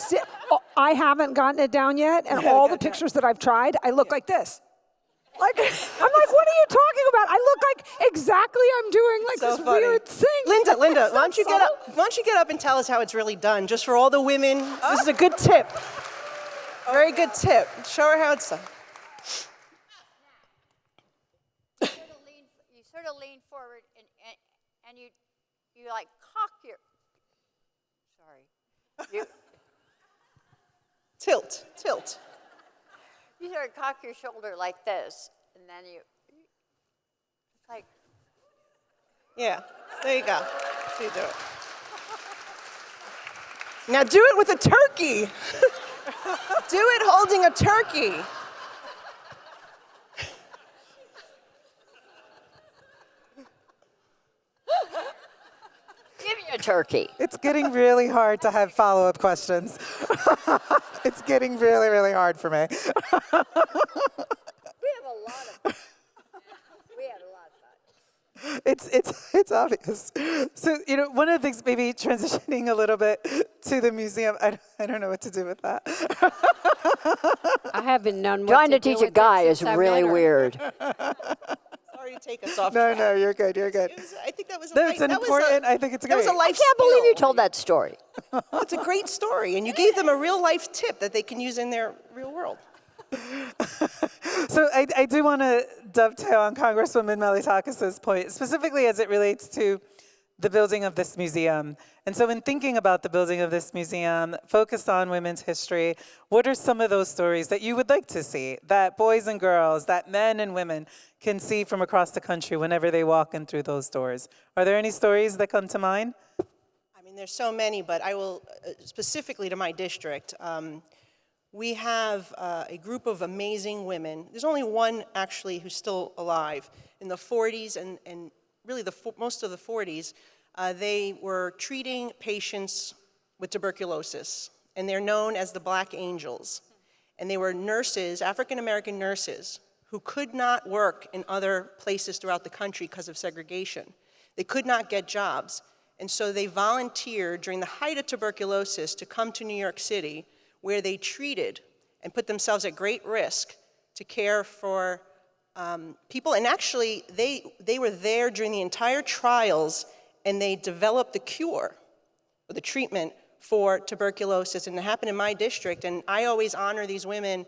I haven't gotten it down yet, and all the pictures that I've tried, I look like this. Like, I'm like, what are you talking about? I look like exactly I'm doing like So this funny. weird thing. Linda, why don't you get up? Why don't you get up and tell us how it's really done, just for all the women? This is a good tip. Very good tip. Show her how it's done. You sort of lean forward, and you like cock your. Sorry. You Tilt. you sort of cock your shoulder like this, and then it's like. Yeah, there you go. So you do it. Now do it with a turkey. Do it holding a turkey. Give me a turkey. It's getting really hard to have follow-up questions. It's getting really, really hard for me. We have a lot of fun. It's obvious. So, you know, one of the things, maybe transitioning a little bit to the museum, I don't know what to do with that. I haven't known what Trying to to do teach a with it guy is since I really met her. weird. Sorry to take us off No, track. no, you're good, you're good. I think that was a No, life- it's an that was important, I think it's That was great. a life I can't believe you skill. told that story. It's a great story, and you gave them a real life tip that they can use in their real world. So I do want to dovetail on Congresswoman Melitakis's point, specifically as it relates to the building of this museum. And so in thinking about the building of this museum, focused on women's history, what are some of those stories that you would like to see, that boys and girls, that men and women can see from across the country whenever they walk in through those doors? Are there any stories that come to mind? I mean, there's so many, but I will, specifically to my district, we have a group of amazing women. There's only one, actually, who's still alive. In the 40s and really most of the 40s, they were treating patients with tuberculosis, and they're known as the Black Angels. And they were nurses, African-American nurses, who could not work in other places throughout the country because of segregation. They could not get jobs. And so they volunteered during the height of tuberculosis to come to New York City, where they treated and put themselves at great risk to care for people. And actually, they were there during the entire trials, and they developed the cure, or the treatment for tuberculosis. And it happened in my district, and I always honor these women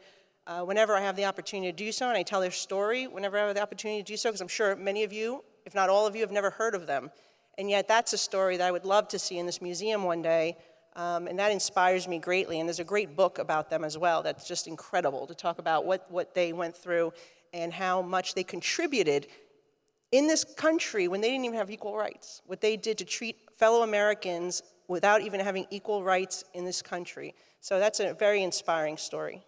whenever I have the opportunity to do so, and I tell their story whenever I have the opportunity to do so, because I'm sure many of you, if not all of you, have never heard of them. And yet that's a story that I would love to see in this museum one day, and that inspires me greatly. And there's a great book about them as well that's just incredible to talk about what they went through and how much they contributed in this country when they didn't even have equal rights, what they did to treat fellow Americans without even having equal rights in this country. So that's a very inspiring story.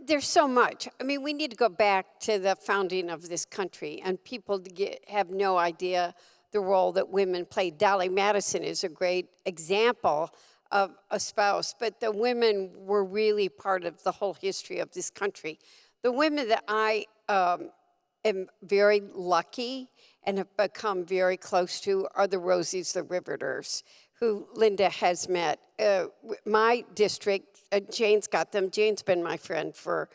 There's so much. I mean, we need to go back to the founding of this country, and people have no idea the role that women played. Dolly Madison is a great example of a spouse, but the women were really part of the whole history of this country. The women that I am very lucky and have become very close to are the Rosies the Riveters, who Lynda has met. My district, Jane's got them. Jane's been my friend for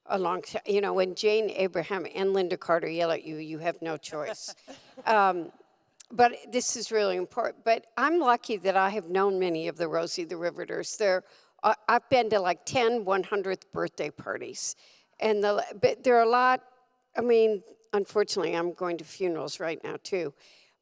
a long time. You know, when Jane Abraham and Lynda Carter yell at you, you have no choice. But this is really important. But I'm lucky that I have known many of the Rosie the Riveters. I've been to like 10 100th birthday parties. And but there are a lot, I mean, unfortunately, I'm going to funerals right now too.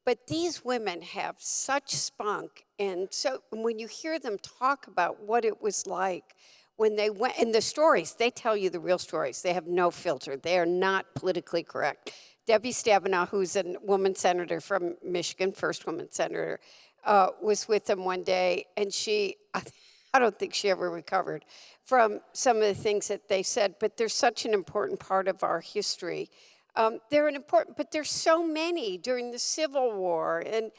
But these women have such spunk. And so when you hear them talk about what it was like when they went, and the stories, they tell you the real stories. They have no filter. They are not politically correct. Debbie Stabenow, who's a woman senator from Michigan, first woman senator, was with them one day, and I don't think she ever recovered from some of the things that they said, but they're such an important part of our history. But there's so many during the Civil War, and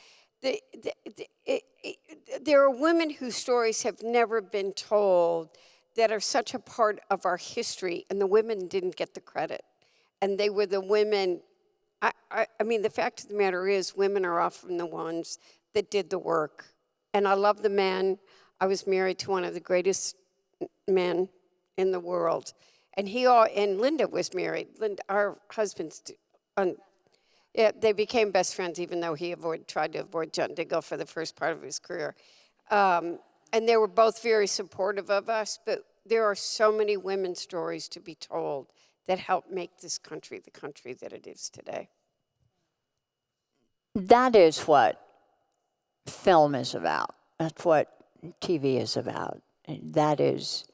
there are women whose stories have never been told that are such a part of our history, and the women didn't get the credit. And they were the women, I mean, the fact of the matter is, women are often the ones that did the work. And I love the men. I was married to one of the greatest men in the world. And Lynda was married. Our husbands, they became best friends, even though he tried to avoid John Diggle for the first part of his career. And they were both very supportive of us, but there are so many women's stories to be told that help make this country the country that it is today. That is what film is about. That's what TV is about. And that is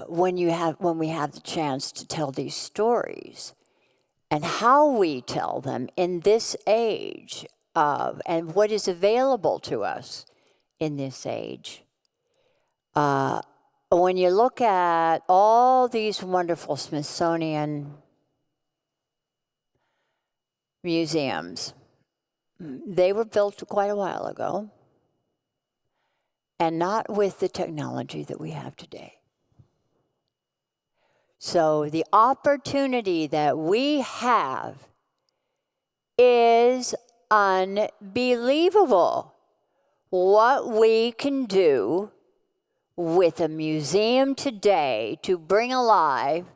when we have the chance to tell these stories and how we tell them in this age and what is available to us in this age. When you look at all these wonderful Smithsonian museums, they were built quite a while ago, and not with the technology that we have today. So the opportunity that we have is unbelievable. What we can do with a museum today to bring alive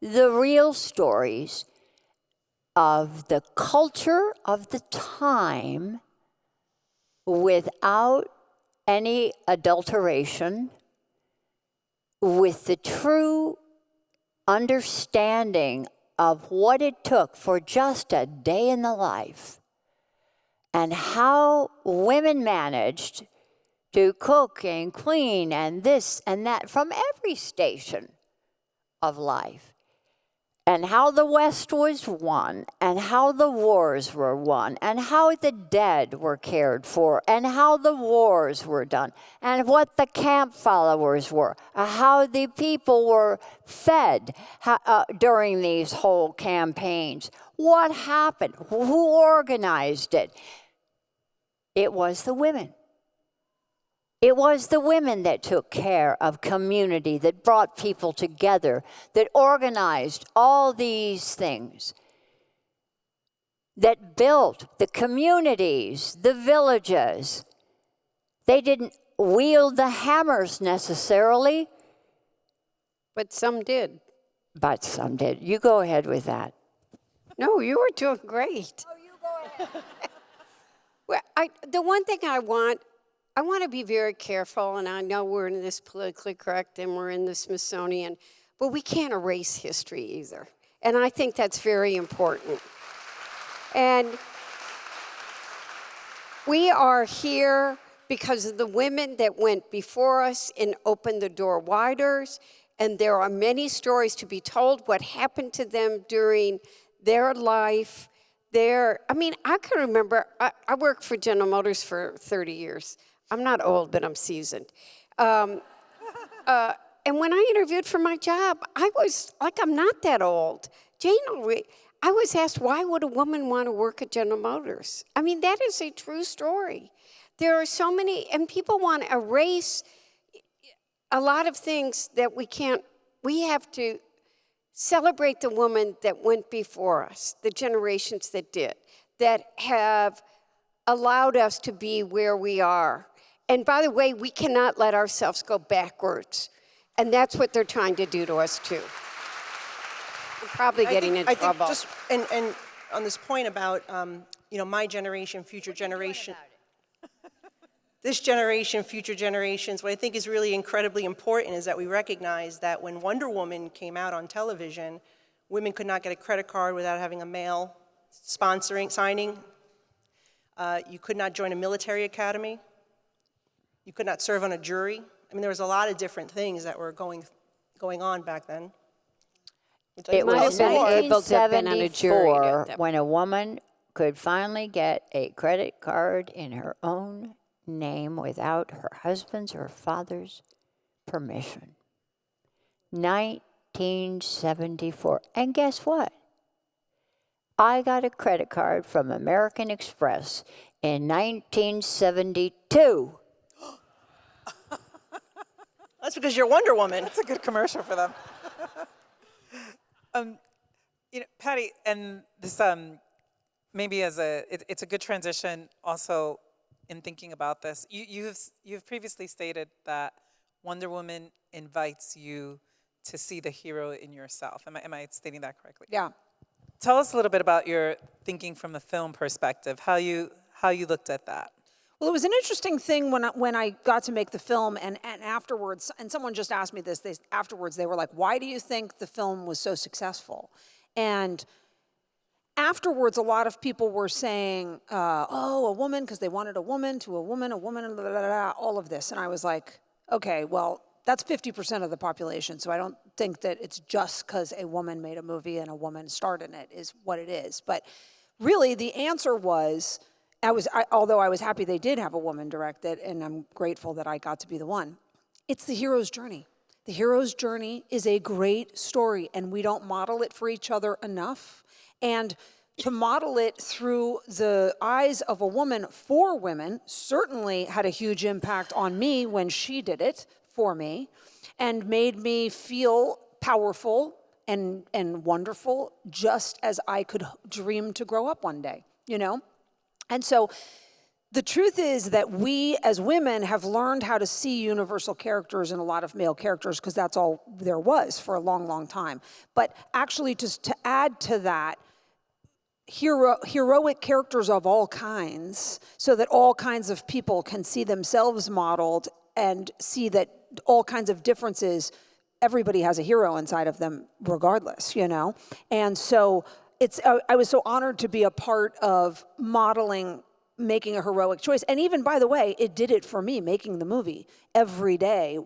the real stories of the culture of the time without any adulteration, with the true understanding of what it took for just a day in the life and how women managed to cook and clean and this and that from every station of life, and how the West was won, and how the wars were won, and how the dead were cared for, and how the wars were done, and what the camp followers were, how the people were fed during these whole campaigns. What happened? Who organized it? It was the women. It was the women that took care of community, that brought people together, that organized all these things, that built the communities, the villages. They didn't wield the hammers necessarily. But some did. But some did. You go ahead with that. No, you were doing great. Oh, you go ahead. Well, the one thing I want to be very careful, and I know we're in this politically correct and we're in the Smithsonian, but we can't erase history either. And I think that's very important. And we are here because of the women that went before us and opened the door wider. And there are many stories to be told, what happened to them during their life. I can remember, I worked for General Motors for 30 years. I'm not old, but I'm seasoned. And when I interviewed for my job, I was like, I'm not that old. I was asked, why would a woman want to work at General Motors? I mean, that is a true story. There are so many, and people want to erase a lot of things that we have to celebrate the women that went before us, the generations that did, that have allowed us to be where we are. And by the way, we cannot let ourselves go backwards. And that's what they're trying to do to us, too. I'm probably getting in trouble. I think just, and on this point about, my generation, future generation. This generation, future generations, what I think is really incredibly important is that we recognize that when Wonder Woman came out on television, women could not get a credit card without having a male signing. You could not join a military academy. You could not serve on a jury. I mean, there was a lot of different things that were going on back then. It might was have been able to have been on a jury at 1974 that when a woman could finally get a credit card in her own name without her husband's or father's permission. 1974. And guess what? I got a credit card from American Express in 1972. That's because you're Wonder Woman. That's a good commercial for them. Patty, and this maybe it's a good transition also in thinking about this. You've previously stated that Wonder Woman invites you to see the hero in yourself. Am I stating that correctly? Yeah. Tell us a little bit about your thinking from the film perspective, how you looked at that. Well, it was an interesting thing when I got to make the film, and afterwards, and someone just asked me this, afterwards they were like, why do you think the film was so successful? And afterwards, a lot of people were saying, a woman, because they wanted a woman, blah, blah, blah, all of this. And I was like, okay, well, that's 50% of the population, so I don't think that it's just because a woman made a movie and a woman starred in it is what it is. But really, the answer was, although I was happy they did have a woman direct it, and I'm grateful that I got to be the one, it's the hero's journey. The hero's journey is a great story, and we don't model it for each other enough. And to model it through the eyes of a woman for women certainly had a huge impact on me when she did it for me, and made me feel powerful and wonderful, just as I could dream to grow up one day, And so the truth is that we as women have learned how to see universal characters in a lot of male characters because that's all there was for a long, long time. But actually just to add to that, heroic characters of all kinds so that all kinds of people can see themselves modeled and see that all kinds of differences, everybody has a hero inside of them regardless, And so I was so honored to be a part of modeling, making a heroic choice. And even, by the way, it did it for me, making the movie every day.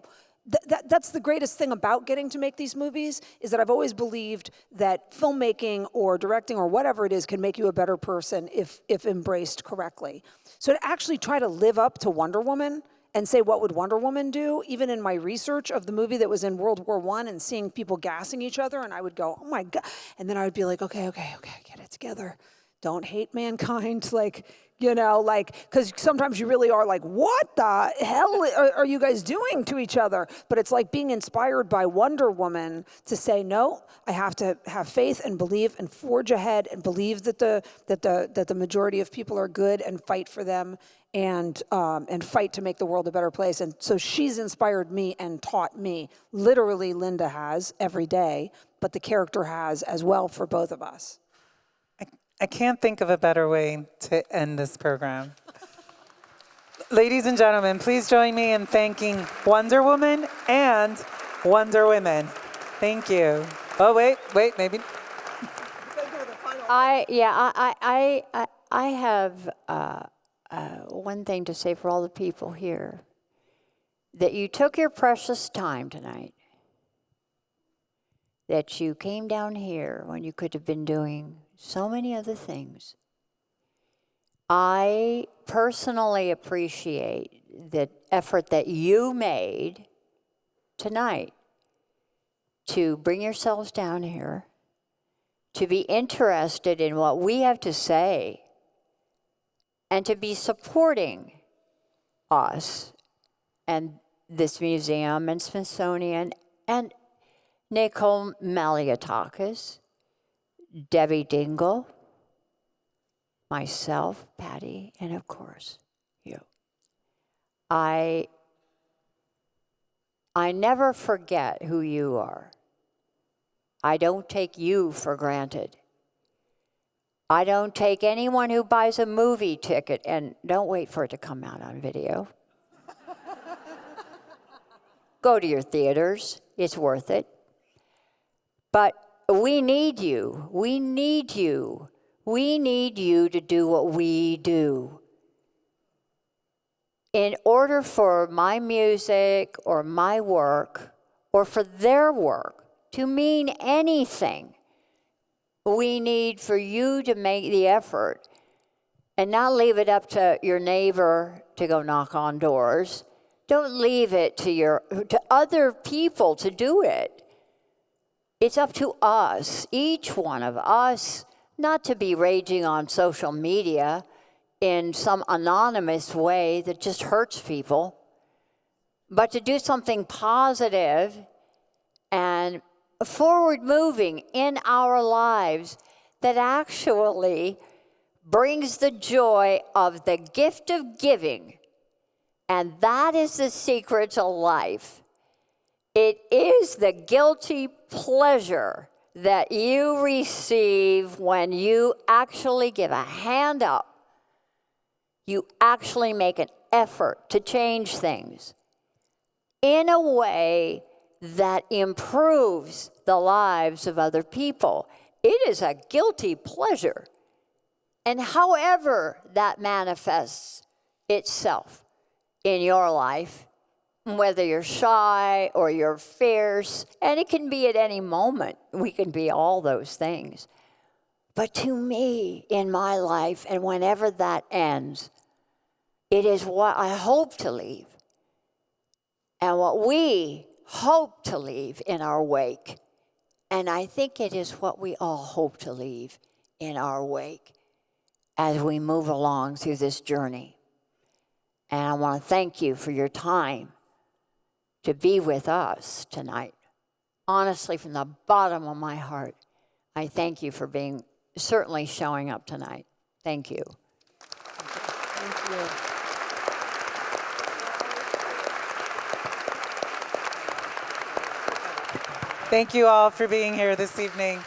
That's the greatest thing about getting to make these movies, is that I've always believed that filmmaking or directing or whatever it is can make you a better person if embraced correctly. So to actually try to live up to Wonder Woman and say, what would Wonder Woman do? Even in my research of the movie that was in World War I and seeing people gassing each other, and I would go, oh my God. And then I would be like, okay, get it together. Don't hate mankind. Because sometimes you really are like, what the hell are you guys doing to each other? But it's like being inspired by Wonder Woman to say, no, I have to have faith and believe and forge ahead and believe that the majority of people are good and fight for them and fight to make the world a better place. And so she's inspired me and taught me. Literally, Lynda has every day, but the character has as well for both of us. I can't think of a better way to end this program. Ladies and gentlemen, please join me in thanking Wonder Woman and Wonder Women. Thank you. Oh, wait, maybe. I have one thing to say for all the people here, that you took your precious time tonight, that you came down here when you could have been doing so many other things. I personally appreciate the effort that you made tonight to bring yourselves down here, to be interested in what we have to say, and to be supporting us and this museum and Smithsonian, and Nicole Maliatakis, Debbie Dingle, myself, Patty, and of course, you. I never forget who you are. I don't take you for granted. I don't take anyone who buys a movie ticket, and don't wait for it to come out on video. Go to your theaters, it's worth it. But we need you. We need you. We need you to do what we do. In order for my music or my work or for their work to mean anything, we need for you to make the effort and not leave it up to your neighbor to go knock on doors. Don't leave it to other people to do it. It's up to us, each one of us, not to be raging on social media in some anonymous way that just hurts people, but to do something positive and forward moving in our lives that actually brings the joy of the gift of giving. And that is the secret to life. It is the guilty pleasure that you receive when you actually give a hand up. You actually make an effort to change things in a way that improves the lives of other people. It is a guilty pleasure. And however that manifests itself in your life, whether you're shy or you're fierce, and it can be at any moment, we can be all those things. But to me, in my life, and whenever that ends, it is what I hope to leave and what we hope to leave in our wake. And I think it is what we all hope to leave in our wake as we move along through this journey. And I want to thank you for your time to be with us tonight. Honestly, from the bottom of my heart, I thank you for certainly showing up tonight. Thank you. Thank you. Thank you all for being here this evening.